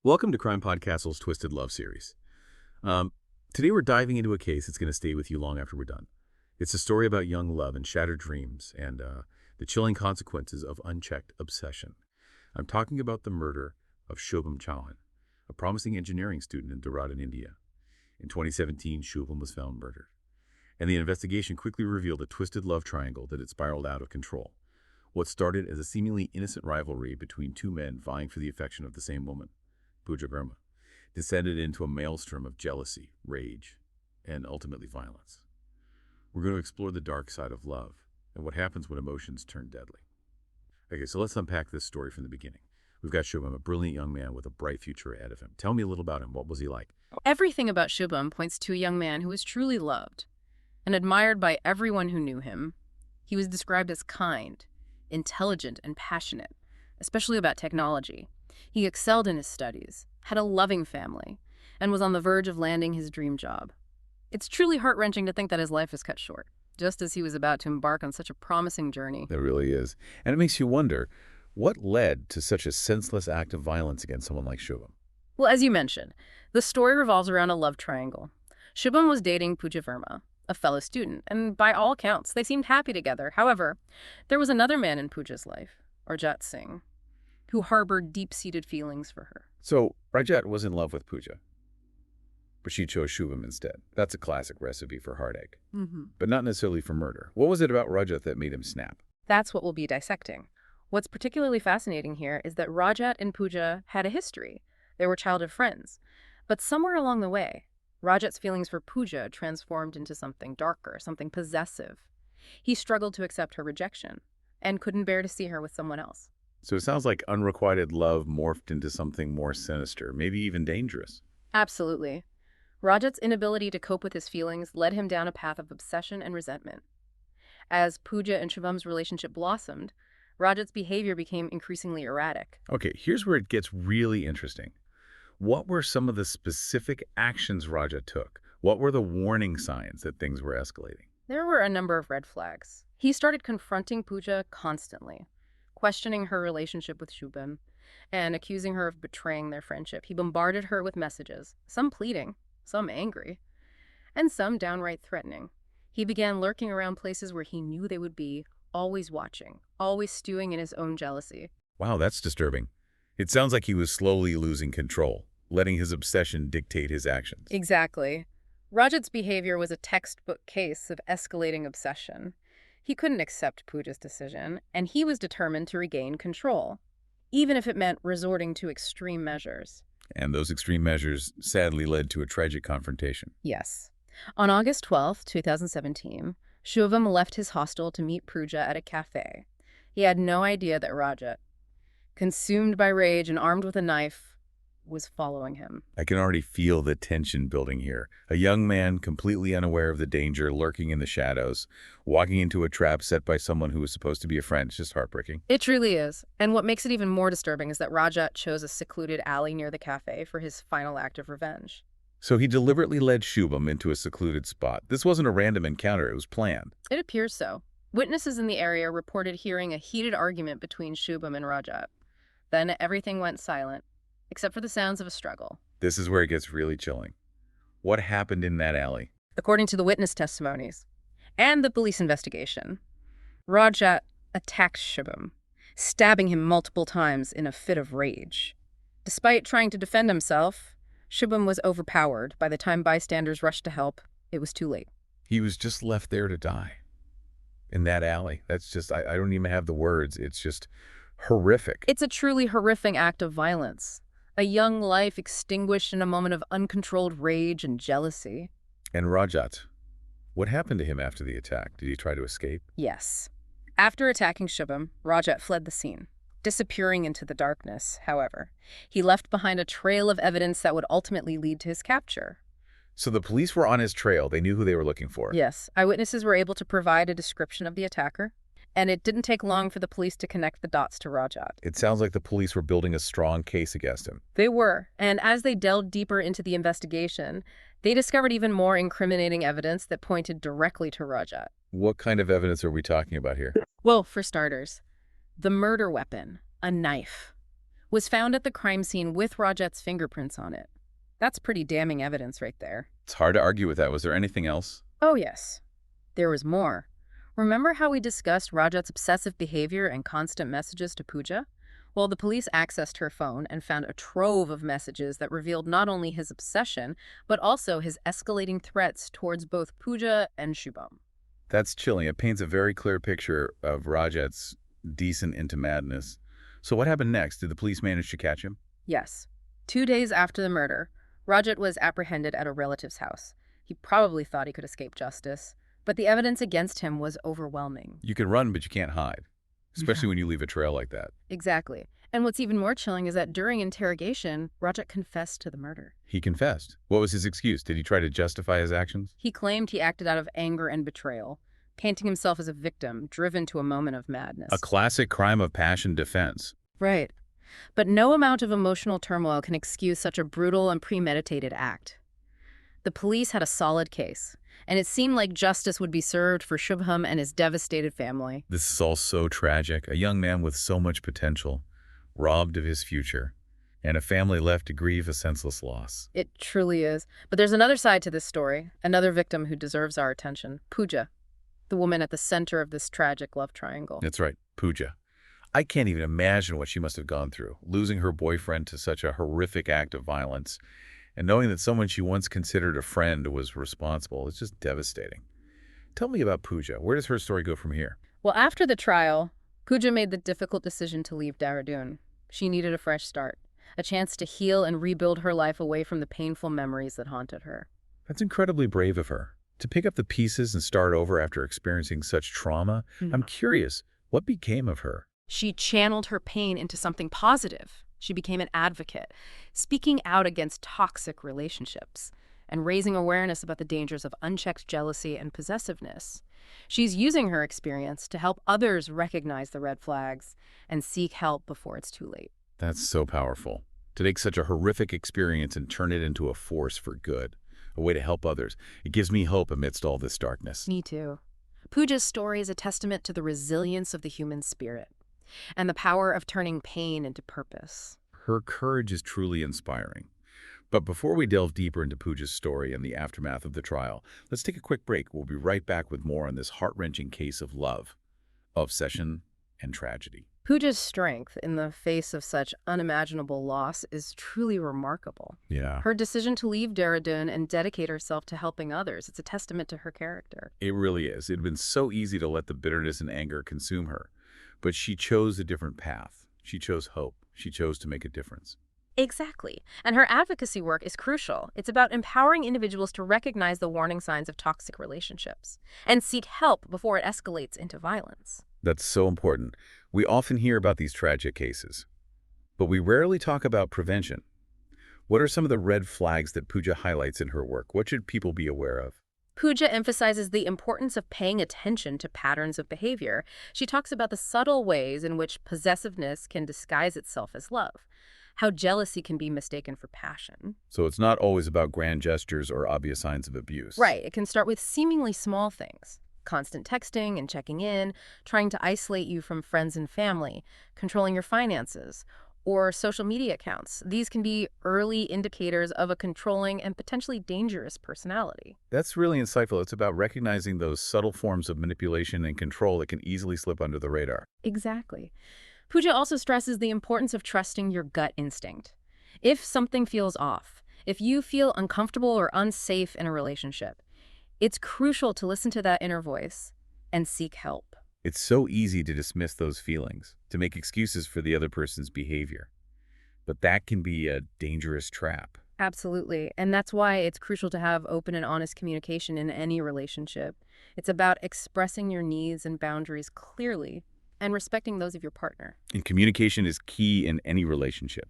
Welcome to CrimePod Castle's Twisted Love series. Today we're diving into a case that's going to stay with you long after we're done. It's a story about young love and shattered dreams and the chilling consequences of unchecked obsession. I'm talking about the murder of Shubham Chauhan, a promising engineering student in Dehradun, India. In 2017, Shubham was found murdered, and the investigation quickly revealed a twisted love triangle that had spiraled out of control. What started as a seemingly innocent rivalry between two men vying for the affection of the same woman, Pooja Verma, descended into a maelstrom of jealousy, rage, and ultimately violence. We're going to explore the dark side of love and what happens when emotions turn deadly. Okay, so let's unpack this story from the beginning. We've got Shubham, a brilliant young man with a bright future ahead of him. Tell me a little about him. What was he like? Everything about Shubham points to a young man who was truly loved and admired by everyone who knew him. He was described as kind, intelligent, and passionate, especially about technology. He excelled in his studies, had a loving family, and was on the verge of landing his dream job. It's truly heart-wrenching to think that his life was cut short, just as he was about to embark on such a promising journey. It really is. And it makes you wonder, what led to such a senseless act of violence against someone like Shubham? Well, as you mentioned, the story revolves around a love triangle. Shubham was dating Pooja Verma, a fellow student, and by all accounts, they seemed happy together. However, there was another man in Pooja's life, Rajat Singh, who harbored deep-seated feelings for her. So, Rajat was in love with Pooja, but she chose Shubham instead. That's a classic recipe for heartache, but not necessarily for murder. What was it about Rajat that made him snap? That's what we'll be dissecting. What's particularly fascinating here is that Rajat and Pooja had a history. They were childhood friends. But somewhere along the way, Rajat's feelings for Pooja transformed into something darker, something possessive. He struggled to accept her rejection and couldn't bear to see her with someone else. So it sounds like unrequited love morphed into something more sinister, maybe even dangerous. Absolutely. Rajat's inability to cope with his feelings led him down a path of obsession and resentment. As Pooja and Shubham's relationship blossomed, Rajat's behavior became increasingly erratic. Okay, here's where it gets really interesting. What were some of the specific actions Rajat took? What were the warning signs that things were escalating? There were a number of red flags. He started confronting Pooja constantly, questioning her relationship with Shubham, and accusing her of betraying their friendship. He bombarded her with messages, some pleading, some angry, and some downright threatening. He began lurking around places where he knew they would be, always watching, always stewing in his own jealousy. Wow, that's disturbing. It sounds like he was slowly losing control, letting his obsession dictate his actions. Exactly. Rajat's behavior was a textbook case of escalating obsession. He couldn't accept Pooja's decision, and he was determined to regain control, even if it meant resorting to extreme measures. And those extreme measures sadly led to a tragic confrontation. Yes. On August 12, 2017, Shubham left his hostel to meet Pooja at a cafe. He had no idea that Rajat, consumed by rage and armed with a knife, was following him. I can already feel the tension building here. A young man completely unaware of the danger lurking in the shadows, walking into a trap set by someone who was supposed to be a friend. It's just heartbreaking. It truly is. And what makes it even more disturbing is that Rajat chose a secluded alley near the cafe for his final act of revenge. So he deliberately led Shubham into a secluded spot. This wasn't a random encounter, it was planned. It appears so. Witnesses in the area reported hearing a heated argument between Shubham and Rajat. Then everything went silent, except for the sounds of a struggle. This is where it gets really chilling. What happened in that alley? According to the witness testimonies and the police investigation, Rajat attacked Shubham, stabbing him multiple times in a fit of rage. Despite trying to defend himself, Shubham was overpowered. By the time bystanders rushed to help, it was too late. He was just left there to die. In that alley. That's just, I don't even have the words. It's just horrific. It's a truly horrific act of violence. A young life extinguished in a moment of uncontrolled rage and jealousy. And Rajat, what happened to him after the attack? Did he try to escape? Yes. After attacking Shubham, Rajat fled the scene, disappearing into the darkness. However, he left behind a trail of evidence that would ultimately lead to his capture. So the police were on his trail. They knew who they were looking for. Yes. Eyewitnesses were able to provide a description of the attacker, and it didn't take long for the police to connect the dots to Rajat. It sounds like the police were building a strong case against him. They were, and as they delved deeper into the investigation, they discovered even more incriminating evidence that pointed directly to Rajat. What kind of evidence are we talking about here? Well, for starters, the murder weapon, a knife, was found at the crime scene with Rajat's fingerprints on it. That's pretty damning evidence right there. It's hard to argue with that. Was there anything else? Oh, yes. There was more. Remember how we discussed Rajat's obsessive behavior and constant messages to Pooja? Well, the police accessed her phone and found a trove of messages that revealed not only his obsession, but also his escalating threats towards both Pooja and Shubham. That's chilling. It paints a very clear picture of Rajat's descent into madness. So what happened next? Did the police manage to catch him? Yes. 2 days after the murder, Rajat was apprehended at a relative's house. He probably thought he could escape justice, but the evidence against him was overwhelming. You can run, but you can't hide, especially when you leave a trail like that. Exactly. And what's even more chilling is that during interrogation, Rajat confessed to the murder. He confessed. What was his excuse? Did he try to justify his actions? He claimed he acted out of anger and betrayal, painting himself as a victim driven to a moment of madness. A classic crime of passion defense. Right. But no amount of emotional turmoil can excuse such a brutal and premeditated act. The police had a solid case, and it seemed like justice would be served for Shubham and his devastated family. This is all so tragic. A young man with so much potential, robbed of his future, and a family left to grieve a senseless loss. It truly is. But there's another side to this story, another victim who deserves our attention, Pooja, the woman at the center of this tragic love triangle. That's right, Pooja. I can't even imagine what she must have gone through, losing her boyfriend to such a horrific act of violence, and knowing that someone she once considered a friend was responsible. It's just devastating. Tell me about Pooja. Where does her story go from here? Well, after the trial, Pooja made the difficult decision to leave Dehradun. She needed a fresh start, a chance to heal and rebuild her life away from the painful memories that haunted her. That's incredibly brave of her. To pick up the pieces and start over after experiencing such trauma, I'm curious, what became of her? She channeled her pain into something positive. She became an advocate, speaking out against toxic relationships and raising awareness about the dangers of unchecked jealousy and possessiveness. She's using her experience to help others recognize the red flags and seek help before it's too late. That's so powerful. To take such a horrific experience and turn it into a force for good, a way to help others. It gives me hope amidst all this darkness. Me too. Pooja's story is a testament to the resilience of the human spirit and the power of turning pain into purpose. Her courage is truly inspiring. But before we delve deeper into Pooja's story and the aftermath of the trial, let's take a quick break. We'll be right back with more on this heart-wrenching case of love, obsession, and tragedy. Pooja's strength in the face of such unimaginable loss is truly remarkable. Yeah. Her decision to leave Dehradun and dedicate herself to helping others, it's a testament to her character. It really is. It had been so easy to let the bitterness and anger consume her. But she chose a different path. She chose hope. She chose to make a difference. Exactly. And her advocacy work is crucial. It's about empowering individuals to recognize the warning signs of toxic relationships and seek help before it escalates into violence. That's so important. We often hear about these tragic cases, but we rarely talk about prevention. What are some of the red flags that Pooja highlights in her work? What should people be aware of? Pooja emphasizes the importance of paying attention to patterns of behavior. She talks about the subtle ways in which possessiveness can disguise itself as love, how jealousy can be mistaken for passion. So it's not always about grand gestures or obvious signs of abuse. Right. It can start with seemingly small things. Constant texting and checking in, trying to isolate you from friends and family, controlling your finances, or social media accounts. These can be early indicators of a controlling and potentially dangerous personality. That's really insightful. It's about recognizing those subtle forms of manipulation and control that can easily slip under the radar. Exactly. Pooja also stresses the importance of trusting your gut instinct. If something feels off, if you feel uncomfortable or unsafe in a relationship, it's crucial to listen to that inner voice and seek help. It's so easy to dismiss those feelings, to make excuses for the other person's behavior. But that can be a dangerous trap. Absolutely. And that's why it's crucial to have open and honest communication in any relationship. It's about expressing your needs and boundaries clearly and respecting those of your partner. And communication is key in any relationship,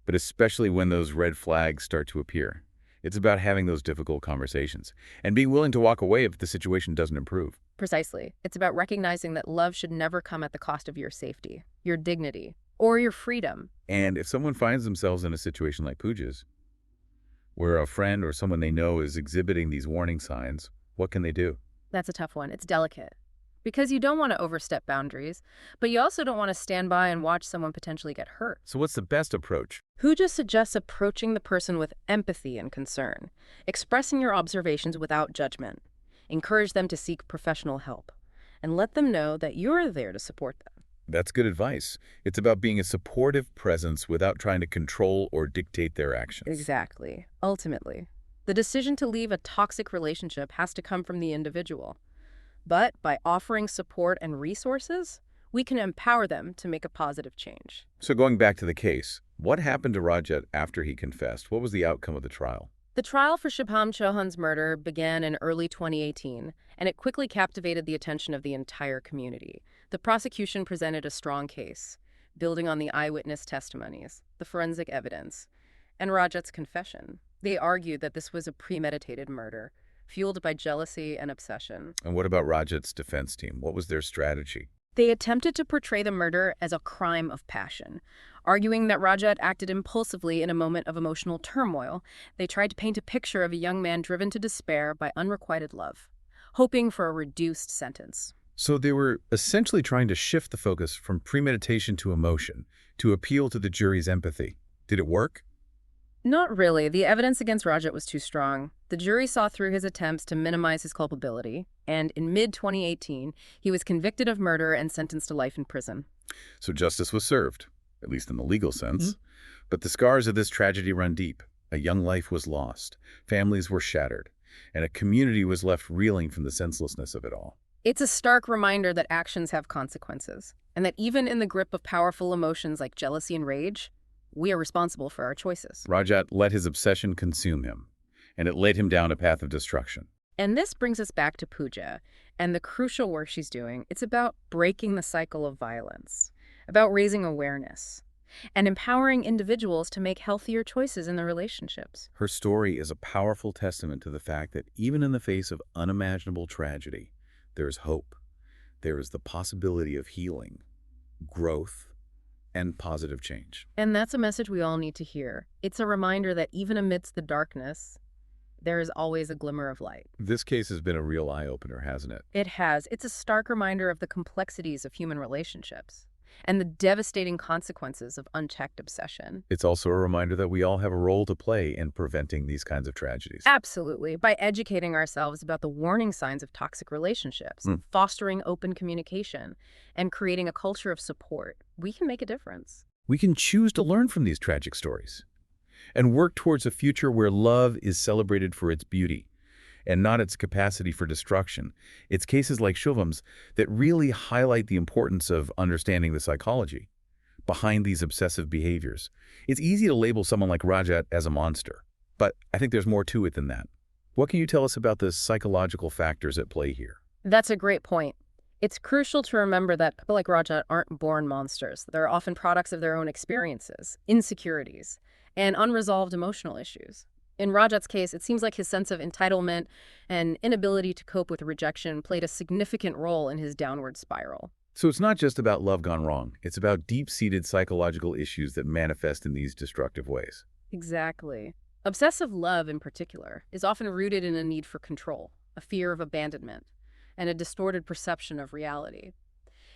but especially when those red flags start to appear. It's about having those difficult conversations and being willing to walk away if the situation doesn't improve. Precisely. It's about recognizing that love should never come at the cost of your safety, your dignity, or your freedom. And if someone finds themselves in a situation like Pooja's, where a friend or someone they know is exhibiting these warning signs, what can they do? That's a tough one. It's delicate. because you don't want to overstep boundaries, but you also don't want to stand by and watch someone potentially get hurt. So what's the best approach? Huja suggests approaching the person with empathy and concern, expressing your observations without judgment. Encourage them to seek professional help, and let them know that you're there to support them. That's good advice. It's about being a supportive presence without trying to control or dictate their actions. Exactly. Ultimately, the decision to leave a toxic relationship has to come from the individual. But by offering support and resources, we can empower them to make a positive change. So going back to the case, what happened to Rajat after he confessed? What was the outcome of the trial? The trial for Shubham Chauhan's murder began in early 2018, and it quickly captivated the attention of the entire community. The prosecution presented a strong case, building on the eyewitness testimonies, the forensic evidence, and Rajat's confession. They argued that this was a premeditated murder, fueled by jealousy and obsession. And what about Rajat's defense team? What was their strategy? They attempted to portray the murder as a crime of passion, arguing that Rajat acted impulsively in a moment of emotional turmoil. They tried to paint a picture of a young man driven to despair by unrequited love, hoping for a reduced sentence. So they were essentially trying to shift the focus from premeditation to emotion, to appeal to the jury's empathy. Did it work? Not really. The evidence against Rajat was too strong. The jury saw through his attempts to minimize his culpability, and in mid-2018, he was convicted of murder and sentenced to life in prison. So justice was served, at least in the legal sense. But the scars of this tragedy run deep. A young life was lost, families were shattered, and a community was left reeling from the senselessness of it all. It's a stark reminder that actions have consequences, and that even in the grip of powerful emotions like jealousy and rage, we are responsible for our choices. Rajat let his obsession consume him, and it led him down a path of destruction. And this brings us back to Pooja and the crucial work she's doing. It's about breaking the cycle of violence, about raising awareness, and empowering individuals to make healthier choices in their relationships. Her story is a powerful testament to the fact that even in the face of unimaginable tragedy, there is hope. There is the possibility of healing, growth, and positive change. And that's a message we all need to hear. It's a reminder that even amidst the darkness, there is always a glimmer of light. This case has been a real eye-opener, hasn't it? It has. It's a stark reminder of the complexities of human relationships and the devastating consequences of unchecked obsession. It's also a reminder that we all have a role to play in preventing these kinds of tragedies. Absolutely. By educating ourselves about the warning signs of toxic relationships, fostering open communication, and creating a culture of support, we can make a difference. We can choose to learn from these tragic stories and work towards a future where love is celebrated for its beauty and not its capacity for destruction. It's cases like Shubham's that really highlight the importance of understanding the psychology behind these obsessive behaviors. It's easy to label someone like Rajat as a monster, but I think there's more to it than that. What can you tell us about the psychological factors at play here? That's a great point. It's crucial to remember that people like Rajat aren't born monsters. They're often products of their own experiences, insecurities, and unresolved emotional issues. In Rajat's case, it seems like his sense of entitlement and inability to cope with rejection played a significant role in his downward spiral. So it's not just about love gone wrong. It's about deep-seated psychological issues that manifest in these destructive ways. Exactly. Obsessive love, in particular, is often rooted in a need for control, a fear of abandonment, and a distorted perception of reality.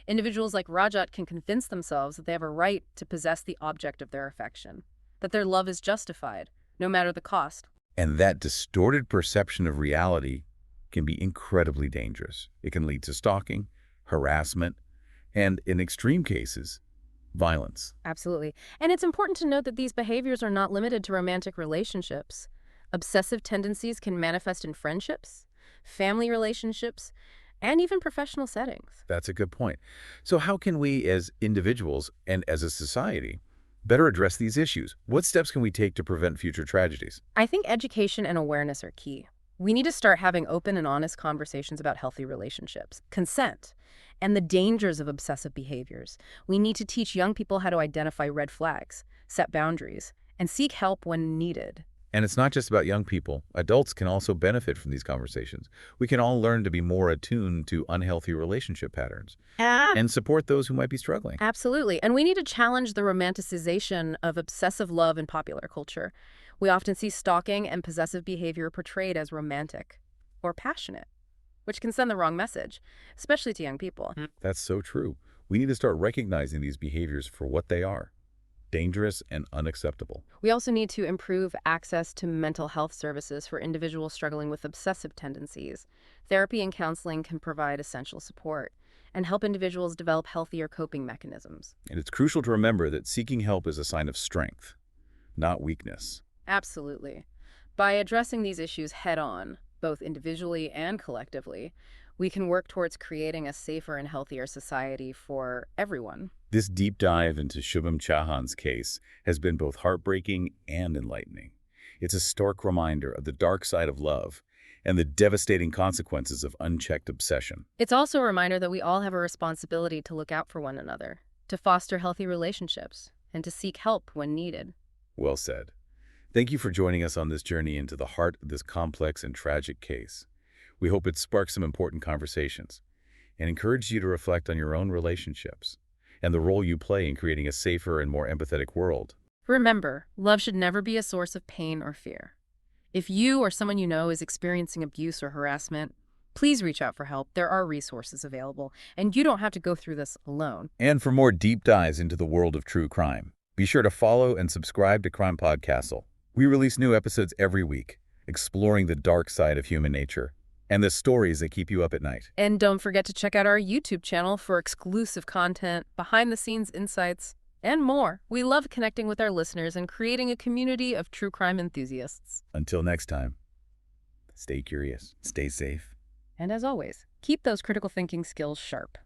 Individuals like Rajat can convince themselves that they have a right to possess the object of their affection, that their love is justified, no matter the cost. And that distorted perception of reality can be incredibly dangerous. It can lead to stalking, harassment, and in extreme cases, violence. Absolutely. And it's important to note that these behaviors are not limited to romantic relationships. Obsessive tendencies can manifest in friendships, family relationships, and even professional settings. That's a good point. So how can we as individuals and as a society better address these issues? What steps can we take to prevent future tragedies? I think education and awareness are key. We need to start having open and honest conversations about healthy relationships, consent, and the dangers of obsessive behaviors. We need to teach young people how to identify red flags, set boundaries, and seek help when needed. And it's not just about young people. Adults can also benefit from these conversations. We can all learn to be more attuned to unhealthy relationship patterns and support those who might be struggling. Absolutely. And we need to challenge the romanticization of obsessive love in popular culture. We often see stalking and possessive behavior portrayed as romantic or passionate, which can send the wrong message, especially to young people. That's so true. We need to start recognizing these behaviors for what they are: dangerous and unacceptable. We also need to improve access to mental health services for individuals struggling with obsessive tendencies. Therapy and counseling can provide essential support and help individuals develop healthier coping mechanisms. And it's crucial to remember that seeking help is a sign of strength, not weakness. Absolutely. By addressing these issues head-on, both individually and collectively, we can work towards creating a safer and healthier society for everyone. This deep dive into Shubham Chauhan's case has been both heartbreaking and enlightening. It's a stark reminder of the dark side of love and the devastating consequences of unchecked obsession. It's also a reminder that we all have a responsibility to look out for one another, to foster healthy relationships, and to seek help when needed. Well said. Thank you for joining us on this journey into the heart of this complex and tragic case. We hope it sparks some important conversations and encourages you to reflect on your own relationships and the role you play in creating a safer and more empathetic world. Remember, love should never be a source of pain or fear. If you or someone you know is experiencing abuse or harassment, please reach out for help. There are resources available, and you don't have to go through this alone. And for more deep dives into the world of true crime, be sure to follow and subscribe to CrimePod Castle. We release new episodes every week, exploring the dark side of human nature and the stories that keep you up at night. And don't forget to check out our YouTube channel for exclusive content, behind-the-scenes insights, and more. We love connecting with our listeners and creating a community of true crime enthusiasts. Until next time, stay curious, stay safe. And as always, keep those critical thinking skills sharp.